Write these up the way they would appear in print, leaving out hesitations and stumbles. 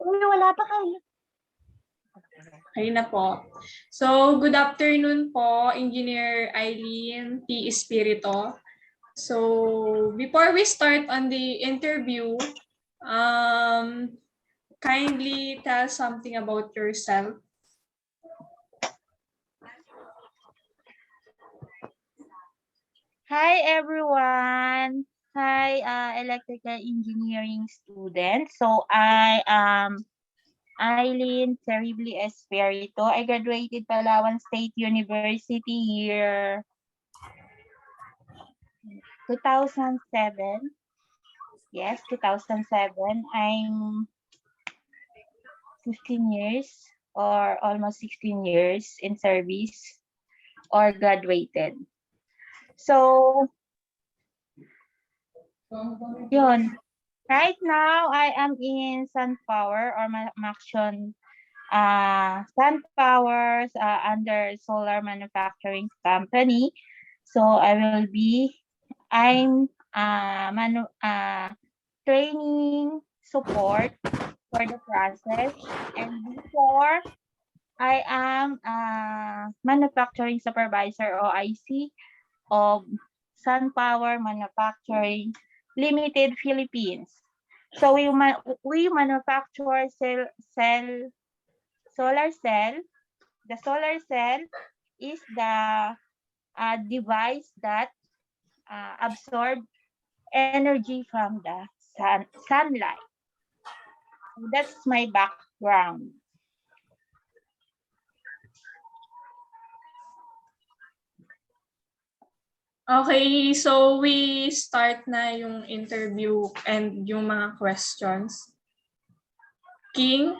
Uy, wala pa kayo. Ayun na po. So, good afternoon po, Engineer Eileen P. Espirito. So, before we start on the interview, kindly tell something about yourself. Hi, everyone. Hi, electrical engineering students. So, I am Eileen Terribly Espirito. I graduated Palawan State University year 2007. Yes, 2007. I'm 15 years or almost 16 years in service or graduated. So, yun. Right now, I am in SunPower or Maxion SunPower under solar manufacturing company. So I'm training support for the process. And before, I am manufacturing supervisor or IC of SunPower Manufacturing Limited Philippines. So we manufacture solar cell. The solar cell is the device that absorb energy from the sunlight. So that's my background. Okay, so we start na yung interview and yung mga questions. King?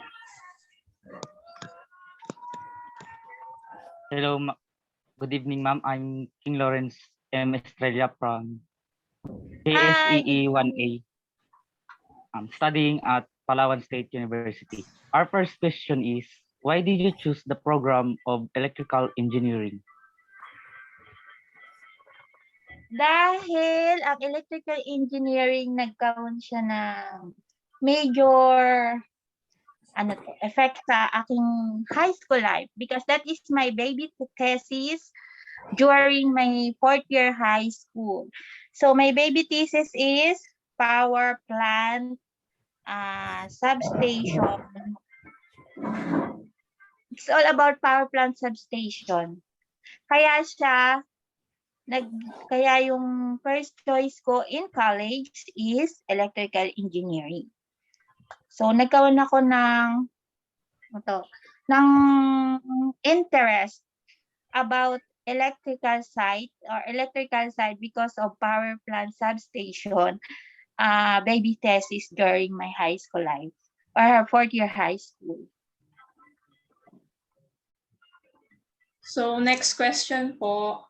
Hello, good evening, ma'am. I'm King Lawrence M. Estrella from KSEE 1A. I'm studying at Palawan State University. Our first question is, why did you choose the program of electrical engineering? Dahil ang electrical engineering nagkaroon siya ng major effect sa aking high school life because that is my baby thesis during my 4th year high school. So my baby thesis is power plant substation. It's all about power plant substation. Kaya yung first choice ko in college is electrical engineering. So nagkaroon ako ng interest about electrical side because of power plant substation baby thesis during my high school life or 4th year high school. So next question po.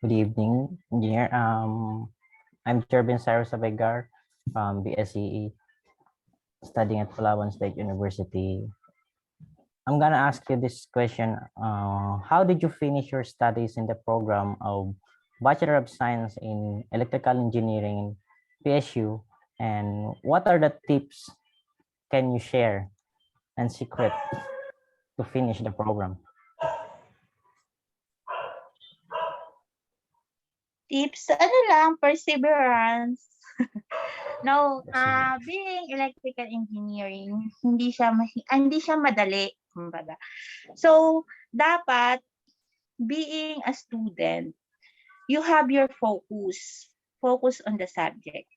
Good evening, engineer. I'm Jervin Cyrus Abegar from BSCE, studying at Palawan State University. I'm gonna ask you this question. How did you finish your studies in the program of Bachelor of Science in Electrical Engineering in PSU? And what are the tips can you share and secret to finish the program? Tips, perseverance. No, being electrical engineering, hindi siya madali, kumbaga. So, dapat being a student, you have your focus on the subject.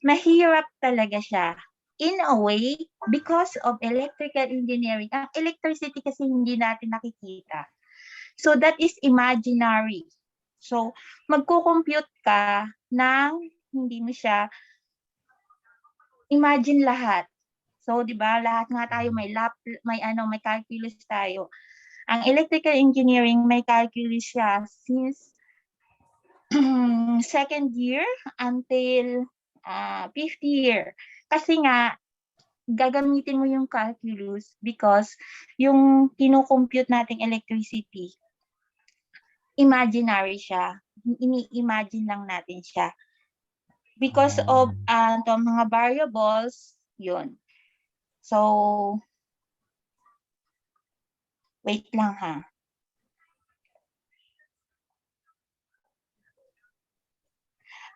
Mahirap talaga siya in a way because of electrical engineering. Ang electricity kasi hindi natin nakikita. So, that is imaginary. So, magko-compute ka ng hindi mo siya imagine lahat. So, 'di ba, lahat nga tayo may calculus tayo. Ang electrical engineering may calculus siya since 2nd year until 5th year. Kasi nga gagamitin mo yung calculus because yung kino-compute nating electricity imaginary siya. Ini-imagine lang natin siya. Because of mga variables Yun. So, wait lang ha.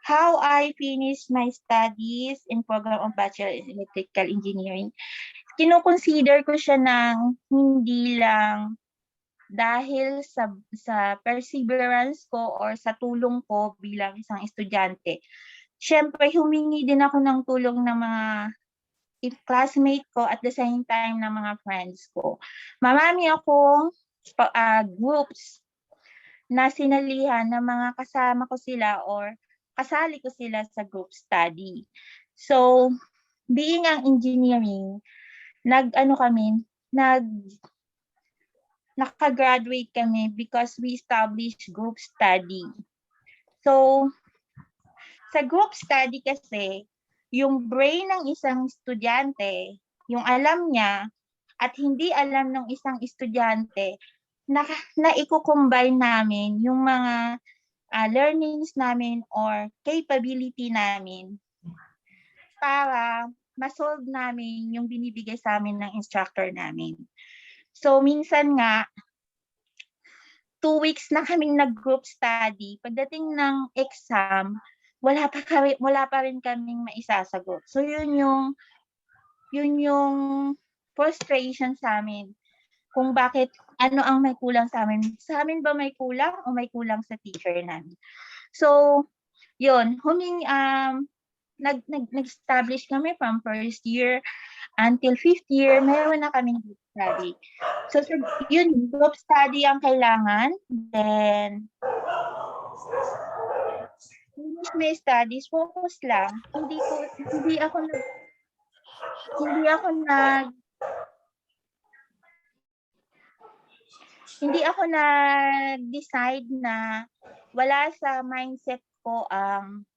How I finished my studies in program of Bachelor in Electrical Engineering. Kino-consider ko siya ng hindi lang dahil sa perseverance ko or sa tulong ko bilang isang estudyante. Siyempre, humingi din ako ng tulong ng mga classmate ko at the same time ng mga friends ko. Marami akong groups na sinalihan ng mga kasama ko sila or kasali ko sila sa group study. So, being ang engineering, nakagraduate kami because we established group study. So, sa group study kasi, yung brain ng isang estudyante, yung alam niya at hindi alam ng isang estudyante, na i-combine namin yung mga learnings namin or capability namin para ma-solve namin yung binibigay sa amin ng instructor namin. So, minsan nga, 2 weeks na kaming nag-group study. Pagdating ng exam, wala pa rin kaming maisasagot. So, yun yung frustration sa amin. Kung bakit, ano ang may kulang sa amin. Sa amin ba may kulang o may kulang sa teacher namin? So, yun, nag-establish kami from first year until 5th year, meron na kaming group study. So, yun, group study ang kailangan. Then, finish my studies, focus lang. Hindi ako nag-decide na wala sa mindset ko ang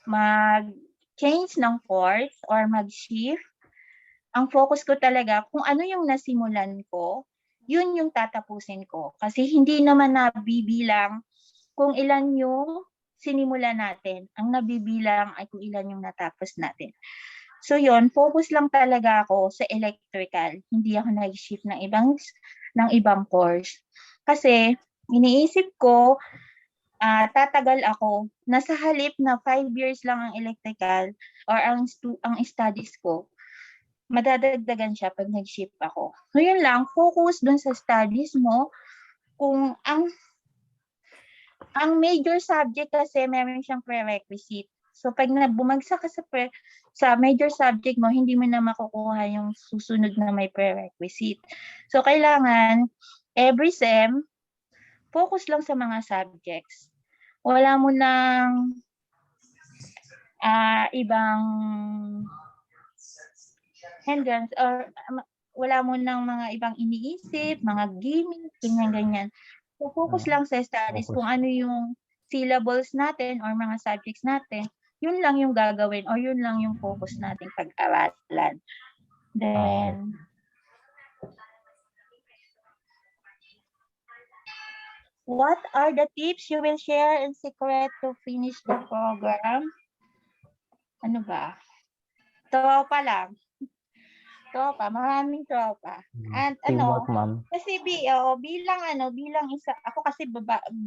mag-change ng course or mag-shift. Ang focus ko talaga kung ano yung nasimulan ko, yun yung tatapusin ko. Kasi hindi naman nabibilang kung ilan yung sinimulan natin. Ang nabibilang ay kung ilan yung natapos natin. So yun, focus lang talaga ako sa electrical. Hindi ako nag-shift ng ibang course. Kasi iniisip ko, tatagal ako. Nasa halip na 5 years lang ang electrical or ang studies ko, madadagdagan siya pag nag-shift ako. So yun lang, focus dun sa studies mo. Kung ang major subject kasi meron siyang prerequisite. So pag bumagsak ka sa major subject mo, hindi mo na makukuha yung susunod na may prerequisite. So kailangan every sem, focus lang sa mga subjects. Wala mo nang ibang hindrance or wala mo nang mga ibang iniisip, mga gimmicks, ganyan-ganyan. So, focus lang sa studies kung ano yung syllables natin or mga subjects natin, yun lang yung gagawin or yun lang yung focus nating pag-aralan. Then, what are the tips you will share in secret to finish the program? Ano ba? Tropa lang. Tropa, maraming tropa. And Teamwork, ma'am. kasi bilang isa, ako kasi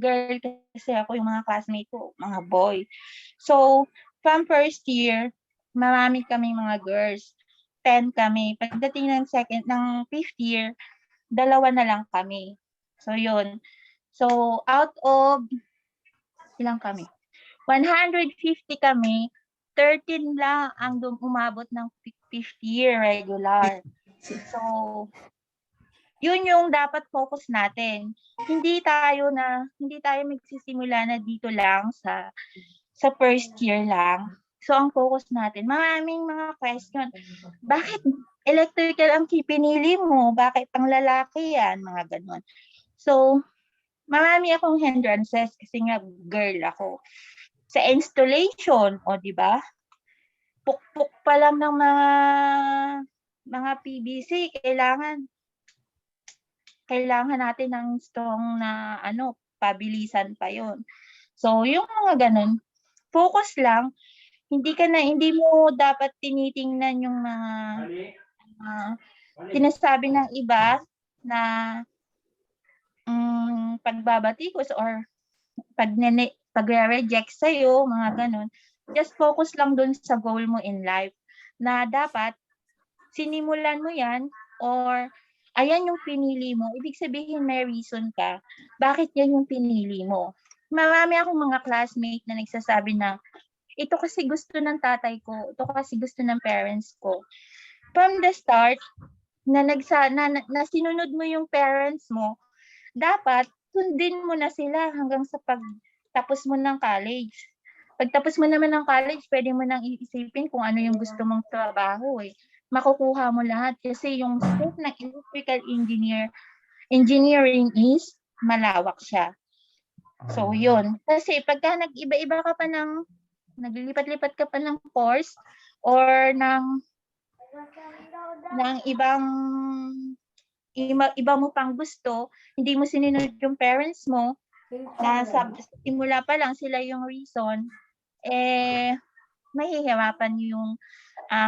girl kasi ako, yung mga classmate ko, mga boy. So, from first year, marami kaming mga girls. 10 kami. Pagdating ng 5th year, 2 na lang kami. So, yun. So, out of, ilang kami? 150 kami, 13 lang ang umabot ng 5th year regular. So, yun yung dapat focus natin. Hindi tayo magsisimula na dito lang sa first year lang. So, ang focus natin, maraming mga question. Bakit electrical ang pinili mo? Bakit ang lalaki yan? Mga ganun. So, marami akong hindrances kasi nga girl ako. Sa installation, di ba? Pukpuk pa lang ng mga PVC, kailangan natin ng strong na pabilisan pa yon. So, yung mga ganun, focus lang. hindi mo dapat tinitingnan yung mga sinasabi ng iba na pagbabatikos or pagre-reject sa'yo, mga ganun. Just focus lang dun sa goal mo in life na dapat sinimulan mo yan or ayan yung pinili mo. Ibig sabihin may reason ka. Bakit yan yung pinili mo? Marami akong mga classmate na nagsasabi na ito kasi gusto ng tatay ko, ito kasi gusto ng parents ko. From the start, na sinunod mo yung parents mo, dapat sundin mo na sila hanggang sa pagtapos mo ng college. Pagtapos mo naman ng college, pwede mo nang iisipin kung ano yung gusto mong trabaho eh. Makukuha mo lahat kasi yung scope ng electrical engineering is malawak siya. So yun. Kasi pagka nag-iba-iba ka pa naglilipat-lipat ka pa ng course or ng iba mo pang gusto, hindi mo sinunod yung parents mo, na simula pa lang sila yung reason, mahihirapan yung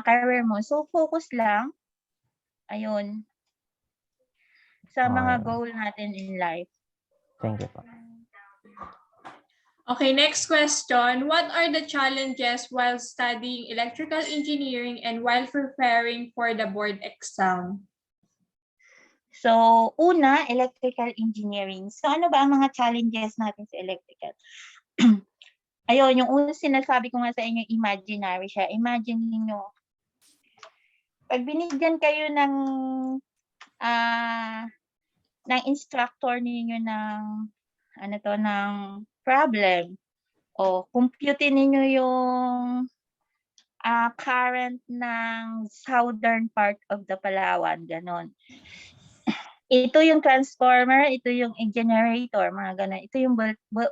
career mo. So, focus lang, ayun, sa mga Okay. goal natin in life. Thank you po. Okay, next question. What are the challenges while studying electrical engineering and while preparing for the board exam? So, una, electrical engineering. So, ano ba ang mga challenges natin sa electrical? Ayun, yung unang sinasabi ko nga sa inyo, imaginary siya. Imagine niyo, pag binigyan kayo ng instructor ninyo ng problem, o compute ninyo yung current ng southern part of the Palawan, ganon. Ito yung transformer, ito yung generator, mga ganon. Ito yung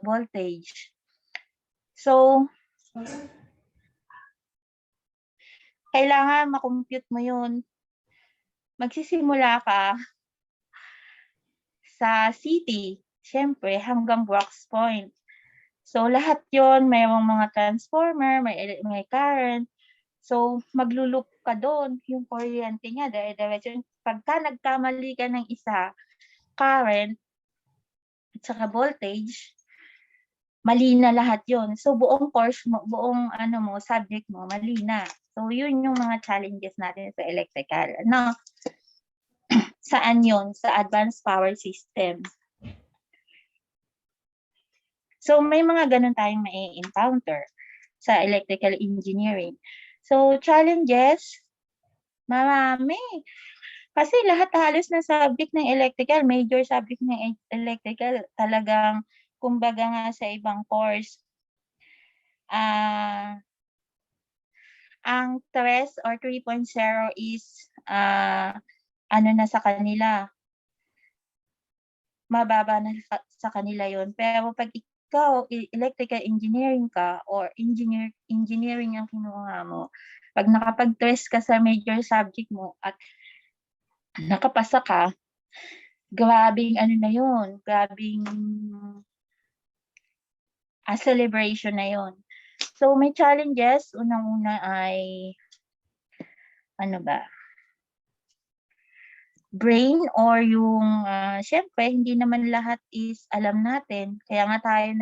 voltage. So, kailangan makompute mo yun. Magsisimula ka sa city, syempre, hanggang Brooks Point. So, lahat yon mayroong mga transformer, may current. So, magluloop ka doon, yung kuryente niya, dire-diretso. Pagka nagkamali ka ng isa, current, at saka voltage, mali na lahat yon. So, buong course mo, subject mo, mali na. So, yun yung mga challenges natin sa electrical. Ano? Saan yun? Sa advanced power system. So, may mga ganun tayong mai-encounter sa electrical engineering. So, challenges, marami. Kasi lahat halos ng subject ng electrical, major subject ng electrical, talagang, kumbaga nga sa ibang course, ang 3 or 3.0 is, na sa kanila, mababa na sa kanila yon. Pero pag ikaw, electrical engineering ka or engineering ang kinuha mo, pag nakapag-3 ka sa major subject mo at nakapasa ka, grabing na yun, grabing celebration na yun. So, may challenges. Unang-una ay, brain or yung, syempre, hindi naman lahat is alam natin. Kaya nga tayo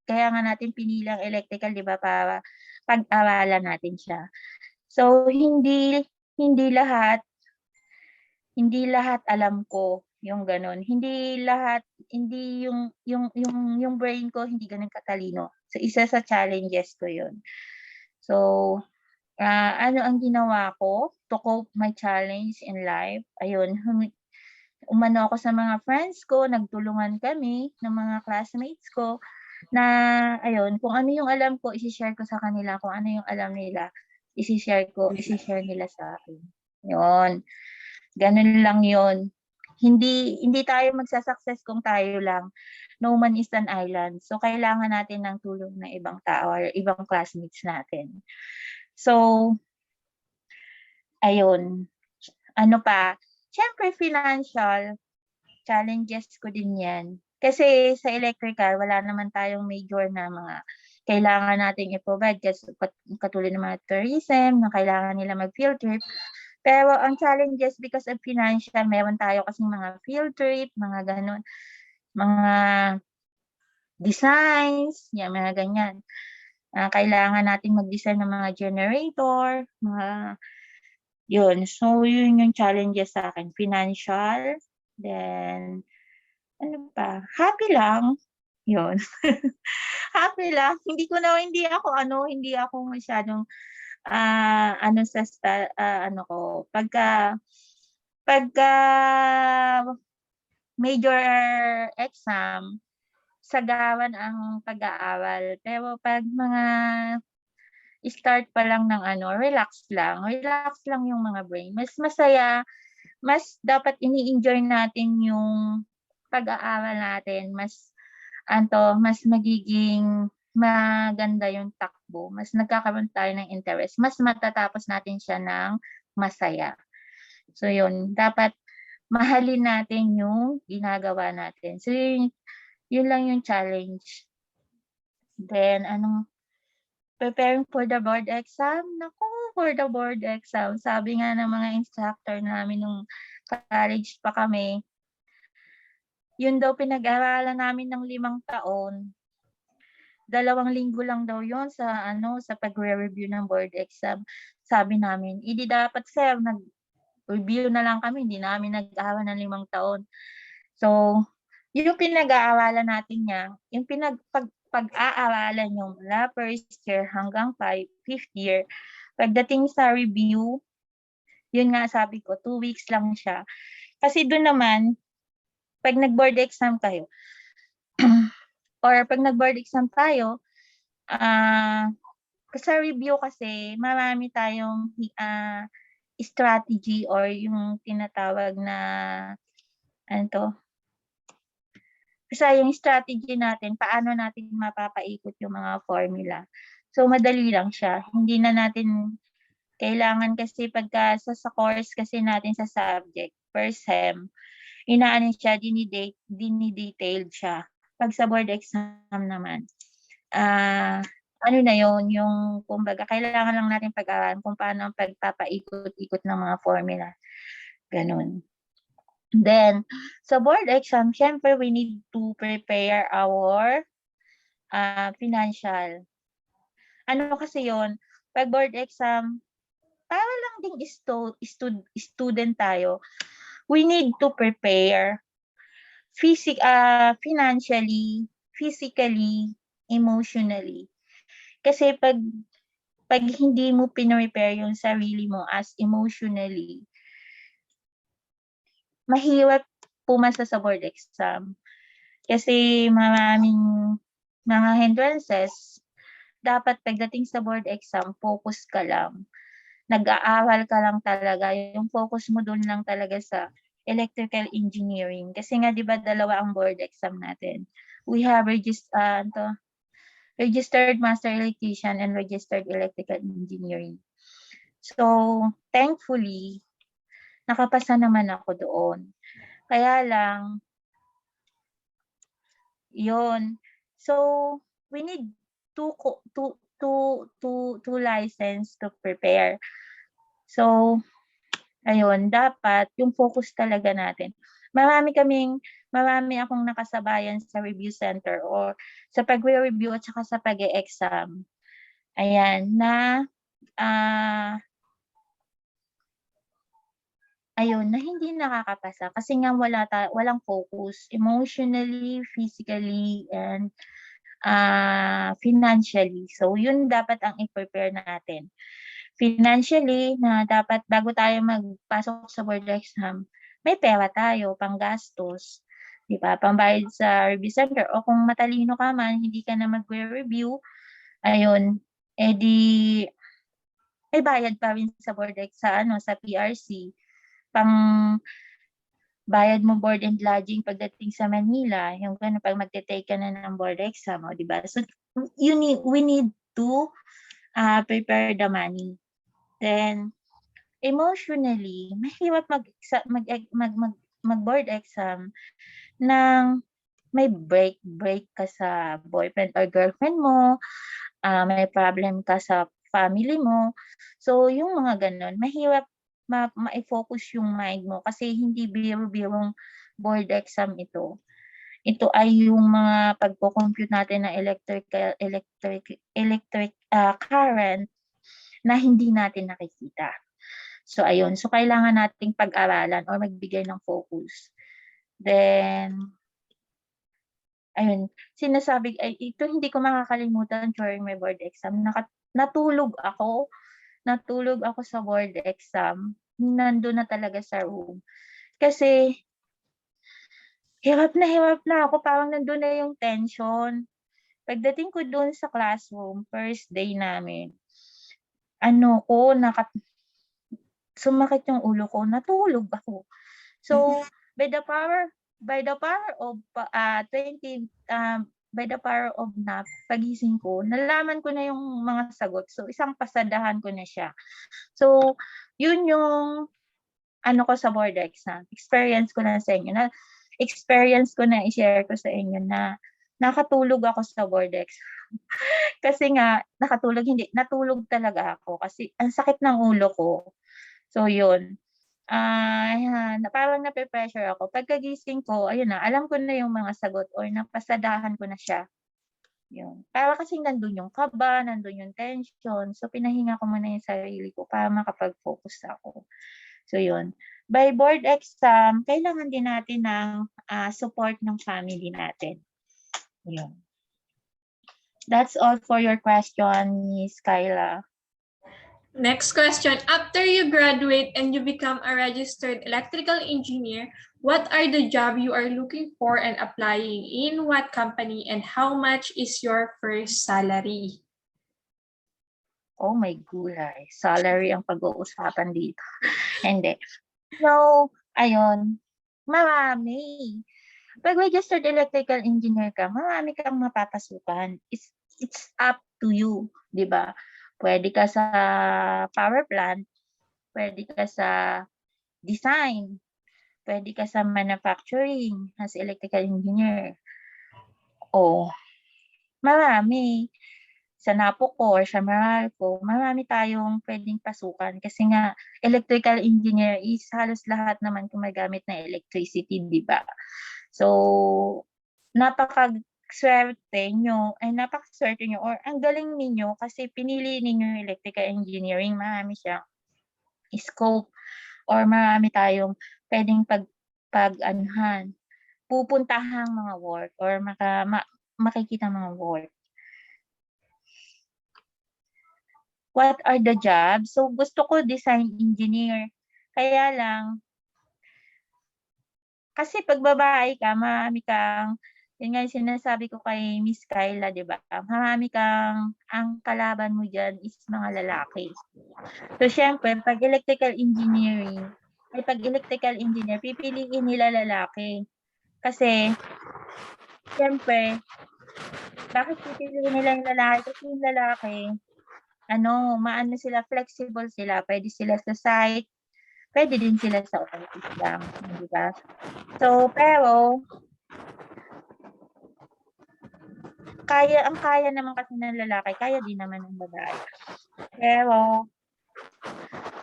kaya nga natin pinili ang electrical, di ba, para pag-aralan natin siya. So, hindi lahat alam ko yung ganun. Hindi yung brain ko hindi ganun katalino. So, isa sa challenges ko yun. So, ano ang ginawa ko to cope my challenge in life? Ayun, umano ako sa mga friends ko, nagtulungan kami ng mga classmates ko na, ayun, kung ano yung alam ko, isi-share ko sa kanila. Kung ano yung alam nila, isi-share nila sa akin. Yun. Ganun lang yun. Hindi tayo magsa-success kung tayo lang. No man is an island. So, kailangan natin ng tulong ng ibang tao or ibang classmates natin. So, ayun. Ano pa? Siyempre, financial challenges ko din yan. Kasi sa electrical, wala naman tayong major na mga kailangan nating i-provide kasi katulad ng mga tourism na kailangan nila mag-field trip. Pero ang challenges because of financial, meron tayo kasing mga field trip, mga ganun, mga designs, yan, mga ganyan. Kailangan nating mag-design ng mga generator, mga yun. So, yun yung challenges sa akin. Financial, then, ano pa, happy lang. Yun. Happy lang. Hindi ako masyadong, ano ko, pagka major exam, sagawan ang pag-aaral. Pero pag mga start pa lang ng relax lang. Relax lang yung mga brain. Mas masaya, mas dapat ini-enjoy natin yung pag-aaral natin. Mas magiging maganda yung takbo. Mas nagkakaroon tayo ng interest. Mas matatapos natin siya ng masaya. So yun, dapat mahalin natin yung ginagawa natin. So yun lang yung challenge. Then, preparing for the board exam? Naku, for the board exam. Sabi nga ng mga instructor namin nung college pa kami, yun daw pinag-aralan namin ng 5 taon. 2 linggo lang daw yun sa pagre-review ng board exam. Sabi namin, hindi dapat sir, nag-review na lang kami, hindi namin nag-aaral ng 5 taon. So, yung pinag-aaralan natin niya, yung pag-aaralan nyo mula first year hanggang 5th year, pagdating sa review, yun nga sabi ko, 2 weeks lang siya. Kasi doon naman, pag nag-board exam kayo, or pag nag-board exam tayo, sa review kasi, marami tayong strategy or yung tinatawag na, basta yung strategy natin, paano natin mapapaikot yung mga formula. So, madali lang siya. Hindi na natin kailangan kasi pagka sa course kasi natin sa subject, per sem, siya, dinidetailed siya. Pag sa board exam naman, na yun, yung kumbaga, kailangan lang natin pag-aralan kung paano ang pagpapaikot-ikot ng mga formula. Ganun. Then, sa board exam, syempre we need to prepare our financial. Ano kasi yon? Pag board exam, para lang ding student tayo, we need to prepare financially, physically, emotionally. Kasi pag hindi mo pinrepare yung sarili mo as emotionally, mahirap pumasa sa board exam. Kasi maraming mga hindrances. Dapat pagdating sa board exam, focus ka lang. Nag-aaral ka lang talaga. Yung focus mo doon lang talaga sa electrical engineering. Kasi nga, di ba, 2 ang board exam natin. We have registered master electrician and registered electrical engineering. So, thankfully, nakapasa naman ako doon. Kaya lang, yun. So, we need two license to prepare. So, ayun, dapat yung focus talaga natin. Marami akong nakasabayan sa review center or sa pagre-review at saka sa pag-e-exam. Ayan, na hindi nakakapasa kasi nga walang focus emotionally, physically, and financially. So, yun dapat ang i-prepare natin. Financially, na dapat bago tayo magpasok sa board exam, may pera tayo, panggastos, di ba? Pambayad sa review center. O kung matalino ka man, hindi ka na mag-review, ayun, edi may bayad pa rin sa board exam, sa PRC, pang bayad mo board and lodging pagdating sa Manila, yung gano'n, pag magte-take ka na ng board exam, di ba? So, we need to prepare the money. Then, emotionally, mahirap mag-board exam ng may break ka sa boyfriend or girlfriend mo, may problem ka sa family mo. So, yung mga gano'n, mahirap mai-focus yung mind mo kasi hindi biro-birong board exam ito. Ito ay yung mga pagko-compute natin ng electric current na hindi natin nakikita. So, ayun. So, kailangan nating pag-aralan or magbigay ng focus. Then, ayun, ito hindi ko makakalimutan during my board exam. Natulog ako sa board exam. Nandun na talaga sa room. Kasi, hirap na ako. Parang nandun na yung tension. Pagdating ko dun sa classroom, first day namin, sumakit yung ulo ko, natulog ako. So, by the power of 20 by the power of nap, pagising ko, nalaman ko na yung mga sagot. So, isang pasadahan ko na siya. So, yun yung ko sa board exam. Experience ko na sa inyo i-share ko sa inyo na nakatulog ako sa board exam. Kasi nga, natulog talaga ako kasi ang sakit ng ulo ko. So, yun. Parang nape-pressure ako. Pagkagising ko, ayun na, alam ko na yung mga sagot or napasadahan ko na siya. Yun. Para kasing nandun yung kaba, nandun yung tension. So, pinahinga ko muna yung sarili ko para makapag-focus ako. So, yun. By board exam, kailangan din natin ng support ng family natin. Yun. That's all for your question, Miss Kyla. Next question. After you graduate and you become a registered electrical engineer, what are the job you are looking for and applying in what company and how much is your first salary? Oh my gulay. Salary ang pag-uusapan dito. Hindi. So, ayun. Marami. Pag registered electrical engineer ka, marami kang mapapasukan. It's up to you, di ba? Pwede ka sa power plant, pwede ka sa design, pwede ka sa manufacturing as electrical engineer. O, marami. Sa Napoco or sa Meralco, marami tayong pwedeng pasukan kasi nga electrical engineer is halos lahat naman gumagamit ng electricity, di ba? So, napakaswerte nyo or ang galing ninyo kasi pinili ninyo yung electrical engineering, marami siyang scope or marami tayong pwedeng pupuntahang mga work or makikita mga work. What are the jobs? So, gusto ko design engineer. Kaya lang, kasi pag babae ka, marami kang, yun nga yung sinasabi ko kay Miss Kyla, di ba? Marami kang, ang kalaban mo dyan is mga lalaki. So, syempre, pag electrical engineer, pipiliin nila lalaki. Kasi, syempre, bakit pipiliin nila yung lalaki? Kasi yung lalaki, maano sila, flexible sila. Pwede sila sa site, pwede din sila sa office lang, di ba? So, pero, ang kaya naman kasi ng lalaki, kaya din naman ng babae. Pero,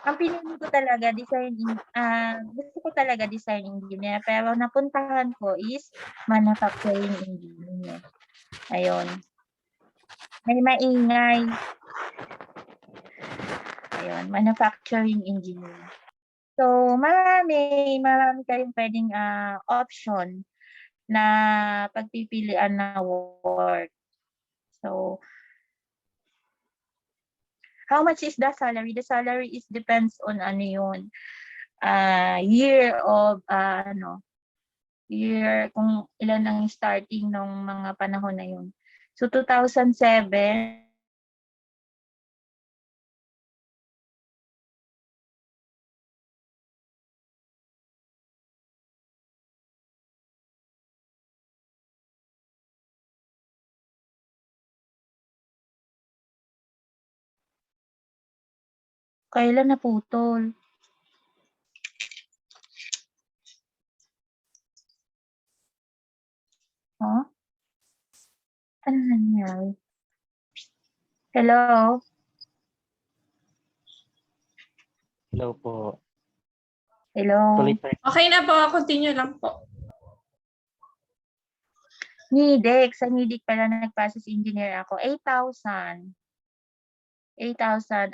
ang pinili ko talaga, gusto ko talaga design engineer, pero napuntahan ko is manufacturing engineer. Ayun. May maingay. Ayun, manufacturing engineer. So, marami kayong pwedeng option na pagpipilian na work. So, how much is the salary? The salary is depends on year kung ilan ang starting ng mga panahon na yun. So, 2007, kailan naputol? Ano nangyari? Hello? Hello po. Hello? Tuloy pa rin. Okay na po, continue lang po. NIDEC. Sa NIDEC pala nag-process engineer ako. 8,000. 8,000.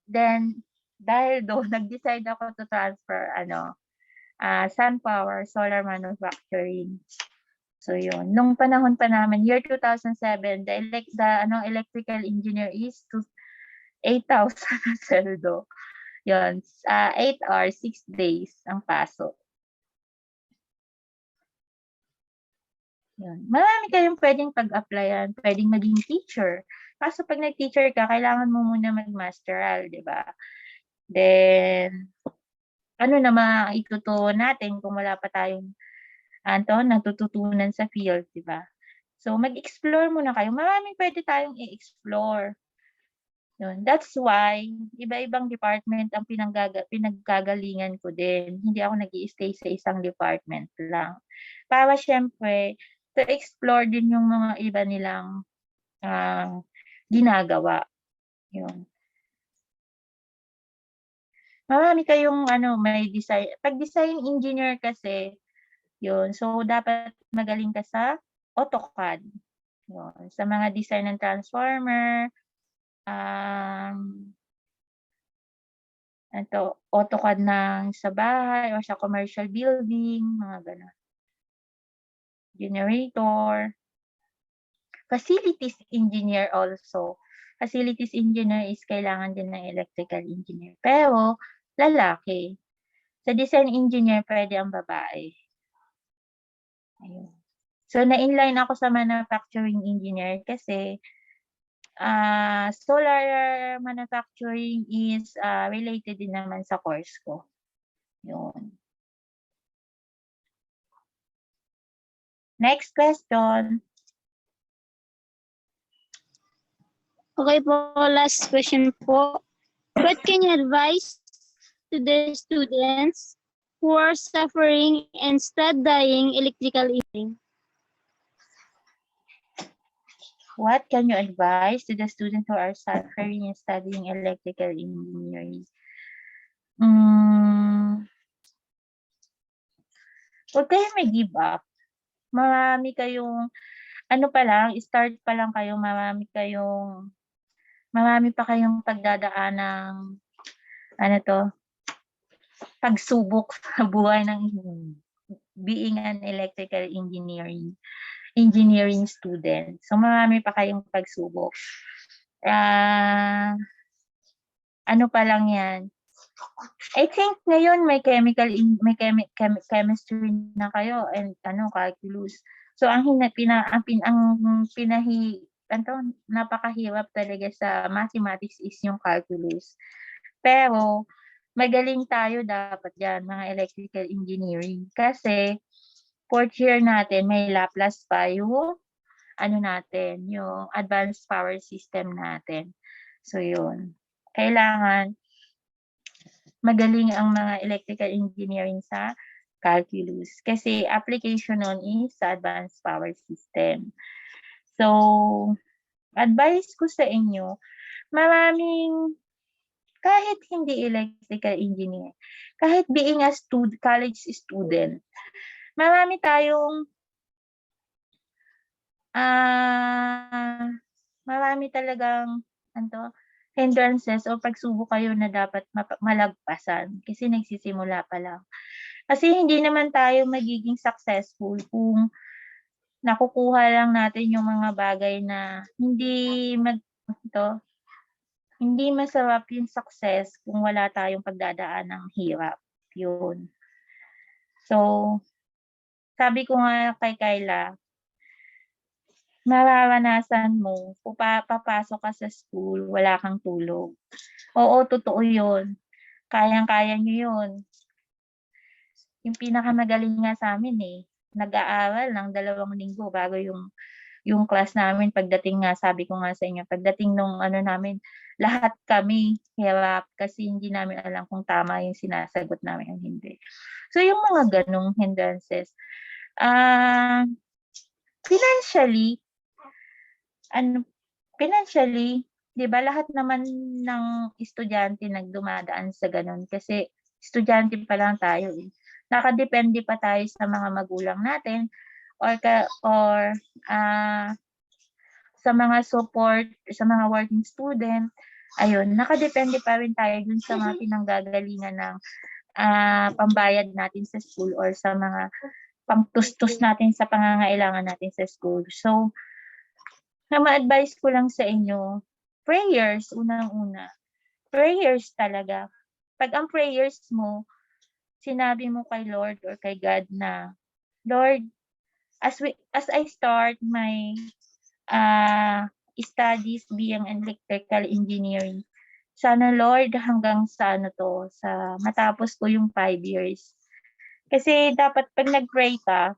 Then, dahil doon, nag-decide ako to transfer, SunPower, solar manufacturing. So, yun. Nung panahon pa namin, year 2007, the electrical engineer is 8,000 na sweldo. Yun. 8 hours, 6 days ang pasok. Yun. Marami kayong pwedeng pag-applyan, pwedeng maging teacher. Kaso pag nag-teacher ka, kailangan mo muna mag-masteral, di ba? Then, ano na maitutunan natin kung wala pa tayong natututunan sa field, di ba? So, mag-explore muna kayo. Maraming pwede tayong i-explore. Yun. That's why, iba-ibang department ang pinaggagalingan ko din. Hindi ako nag-i-stay sa isang department lang. Para syempre, to explore din yung mga iba nilang ginagawa. Yun. Marami kayong may design. Pag design engineer kasi, yun. So, dapat magaling ka sa AutoCAD. Yun. Sa mga design ng transformer, AutoCAD ng sa bahay or sa commercial building, mga gano'n. Generator. Facilities engineer also. Facilities engineer is kailangan din ng electrical engineer. Pero, lalaki. Sa design engineer, pwede ang babae. Ayun. So, na-inline ako sa manufacturing engineer kasi solar manufacturing is related din naman sa course ko. Yun. Next question. Okay po, last question po. What can you advise to the students who are suffering and studying electrical engineering? What can you advise to the students who are suffering and studying electrical engineering? Huwag kayong may give up. Marami kayong, start pa lang kayo, marami pa kayong pagdadaan ng, pagsubok sa buhay ng being an electrical engineering student. So, marami pa kayong pagsubok. Pa lang yan. I think ngayon may chemistry na kayo and calculus. So, napakahirap talaga sa mathematics is yung calculus. Pero, magaling tayo dapat yan, mga electrical engineering. Kasi, 4th year natin, may Laplace pa yung, yung advanced power system natin. So, yun. Kailangan, magaling ang mga electrical engineering sa calculus. Kasi, application nun is sa advanced power system. So, advice ko sa inyo, kahit hindi electrical engineer, kahit being a college student, marami tayong marami talagang hindrances o pagsubok kayo na dapat malagpasan kasi nagsisimula pa lang. Kasi hindi naman tayo magiging successful kung nakukuha lang natin yung mga bagay na hindi masarap yung success kung wala tayong pagdadaan ng hirap. Yun. So, sabi ko nga kay Kyla, mararanasan mo, papasok ka sa school, wala kang tulog. Oo, totoo yun. Kayang-kaya nyo yun. Yung pinakamagaling nga sa amin nag-aaral ng 2 linggo bago yung class namin. Pagdating nga, sabi ko nga sa inyo, pagdating nung namin, lahat kami hirap kasi hindi namin alam kung tama yung sinasagot namin o hindi. So, yung mga ganong hindrances, financially, ano, financially, 'di ba lahat naman ng estudyante nagdumadaan sa gano'n kasi estudyante pa lang tayo, eh. Nakadepende pa tayo sa mga magulang natin or sa mga support, sa mga working student, ayun, nakadepende pa rin tayo dun sa mga pinanggagalingan ng, pambayad natin sa school or sa mga pangtustus natin sa pangangailangan natin sa school. So, ang ma-advice ko lang sa inyo, prayers unang-una. Prayers talaga. 'Pag ang prayers mo, sinabi mo kay Lord or kay God na, "Lord, as I start my, studies being electrical engineering, sana Lord hanggang sa ano 'to, sa matapos ko yung 5 years." Kasi dapat 'pag nag-pray ka,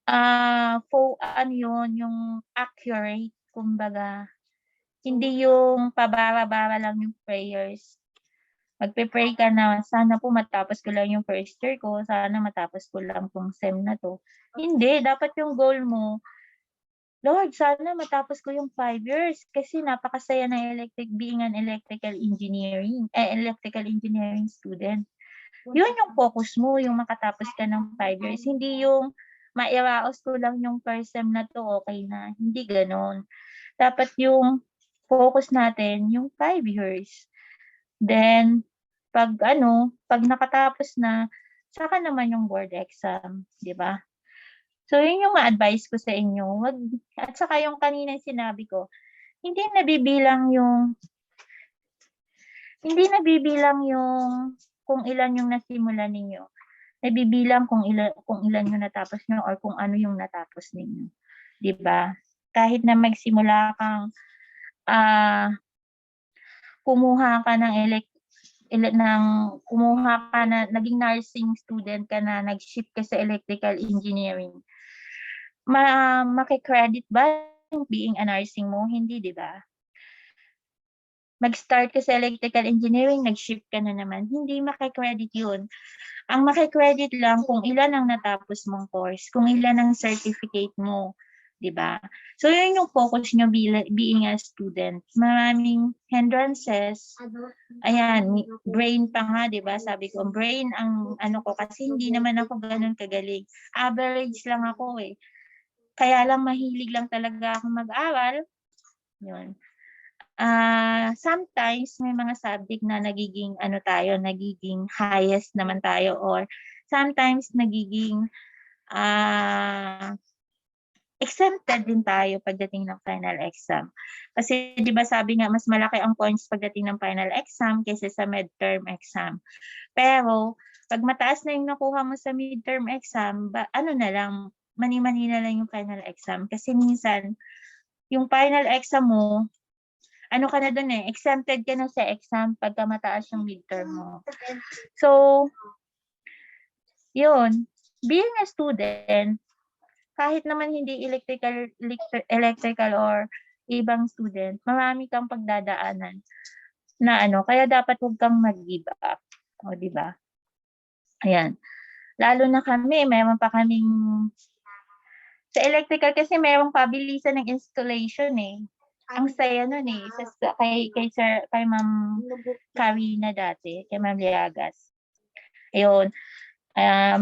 ano yun, yung accurate kumbaga. Hindi yung pabara-bara lang yung prayers. Magpe-pray ka na, "Sana po matapos ko lang yung first year ko, sana matapos ko lang 'tong sem na 'to." Hindi, dapat yung goal mo, "Lord, sana matapos ko yung 5 years kasi napakasaya ng being an electrical engineering student." Yun yung focus mo, yung makatapos ka ng 5 years, hindi yung mairaos ko lang yung first sem na 'to, okey na, hindi gano'n. Dapat yung focus natin yung 5 years. Then 'pag nakatapos na, saka naman yung board exam, 'di ba? So yun yung ma-advice ko sa inyo, at saka yung kaninang sinabi ko, hindi nabibilang yung hindi nabibilang yung kung ilan yung nasimulan ninyo. Nabibilang kung ilan yung natapos niyo or kung ano yung natapos ninyo, 'di ba? Kahit na magsimula kang, ah, kumuha ka ng kumuha ka na naging nursing student ka na, nag-shift ka sa electrical engineering, maki-credit ba yung being a nursing mo? Hindi, 'di ba? Mag-start ka sa electrical engineering, nag-shift ka na naman, hindi maki-credit yun. Ang maki-credit lang kung ilan ang natapos mong course, kung ilan ang certificate mo, 'di ba? So yun yung focus niyo being a student. Maraming hindrances, ayan, brain pa nga, 'di ba? Sabi ko, brain ang ano ko kasi hindi naman ako gano'n kagaling. Average lang ako, eh. Kaya lang mahilig lang talaga akong mag-aral, yun. Sometimes may mga subject na nagiging ano tayo, nagiging highest naman tayo or sometimes nagiging, exempted din tayo pagdating ng final exam. Kasi 'di ba sabi nga mas malaki ang points pagdating ng final exam kaysa sa midterm exam. Pero 'pag mataas na yung nakuha mo sa midterm exam, ano na lang, mani-mani na lang yung final exam. Kasi minsan yung final exam mo, ano ka na dun, eh, exempted ka na sa exam pagka mataas yung midterm mo. So, yun, being a student, kahit naman hindi electrical or ibang student, marami kang pagdadaanan na ano, kaya dapat huwag kang mag-give up, o 'di ba? Ayan, lalo na kami meron pa kaming sa electrical kasi merong pabilisan ng installation, eh. Ang saya nun, eh, kay Ma'am Carina dati, kay Ma'am Liagas. Ayun,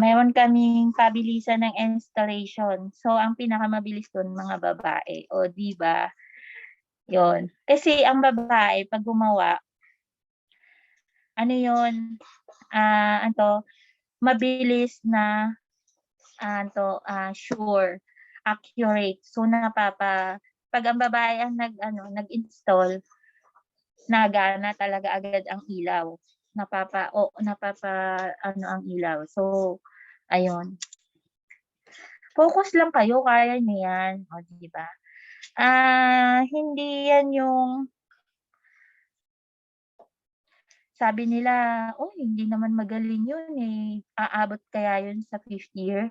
meron kaming pabilisan ng installation. So, ang pinakamabilis dun mga babae, o 'di ba? Yun. Kasi ang babae 'pag gumawa, ano yun, mabilis na, sure, accurate. So, 'pag ang babae ang nag-install, nagana talaga agad ang ilaw. Napapa-ano ang ilaw. So, ayun. Focus lang kayo, kaya niyo 'yan, o 'di ba? Hindi 'yan yung sabi nila, "Uy, hindi naman magaling 'yun, eh, aabot kaya 'yun sa 5th year?"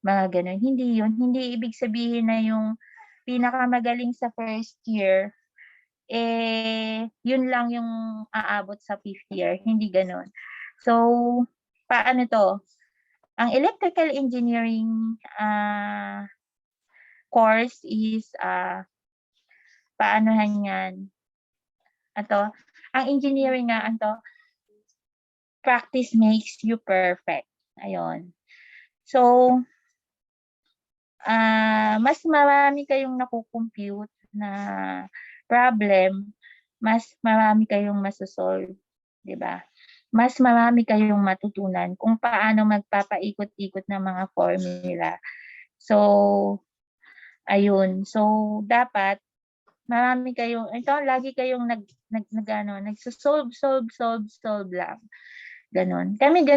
Mga gano'n. Hindi 'yun, hindi ibig sabihin na yung pinakamagaling sa first year, eh, 'yun lang yung aabot sa 5th year, hindi gano'n. So, paano 'to, ang electrical engineering, course is paanohan yan. Ang engineering nga, practice makes you perfect. Ayun. So, mas marami kayong nakukompute na problem, mas marami kayong masosolve, di ba? Mas marami kayong matutunan kung paano magpapaikot-ikot ng mga formula. So, ayun. So, dapat marami kayong, lagi kayong nagsosolve lang. Ganon. Kami,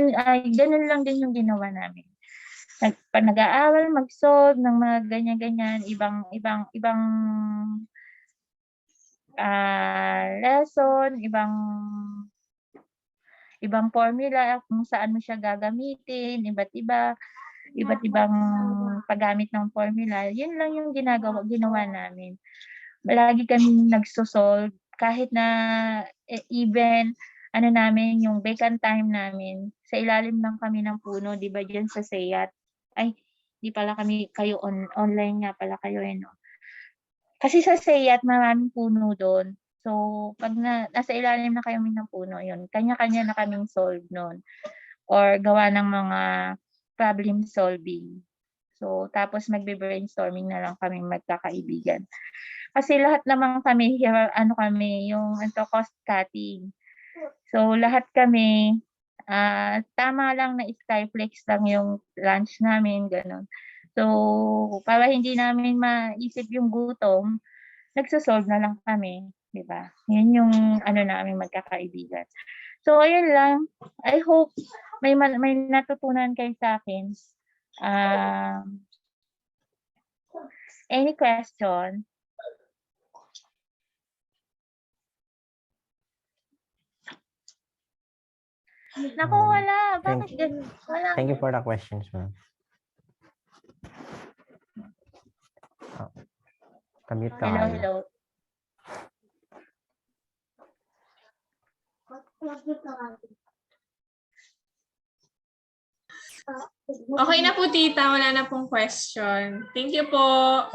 ganon lang din yung ginawa namin. Nag-aaral, mag-solve ng mga ganyan-ganyan, ibang lesson, ibang formula kung saan mo siya gagamitin, iba't ibang paggamit ng formula. Yun lang yung ginawa namin. Lagi kami nagsosolve kahit na even namin yung vacant time namin sa ilalim lang kami ng puno, di ba, diyan sa SEAT. Ay, di pala kayo online nga pala kayo no. Kasi sa SEAT maraming puno doon. So, pag nasa ilalim na kayo ng puno, yun, kanya-kanya na kaming solve noon or gawa ng mga problem solving. So, tapos magbe-brainstorming na lang kaming magkakaibigan. Kasi lahat naman kami, yung cost cutting. So, lahat kami, tama lang na Skyflex lang yung lunch namin, gano'n. So, para hindi namin maisip yung gutom, nagsosolve na lang kami, di ba? Yun yung namin magkakaibigan. So, ayun lang. I hope may natutunan kayo sa akin. Any question? Naku, wala. Bakit ganun? Wala. Thank you for the questions, ma'am. Kamute ka. Hello. Okay na po, tita. Wala na pong question. Thank you po.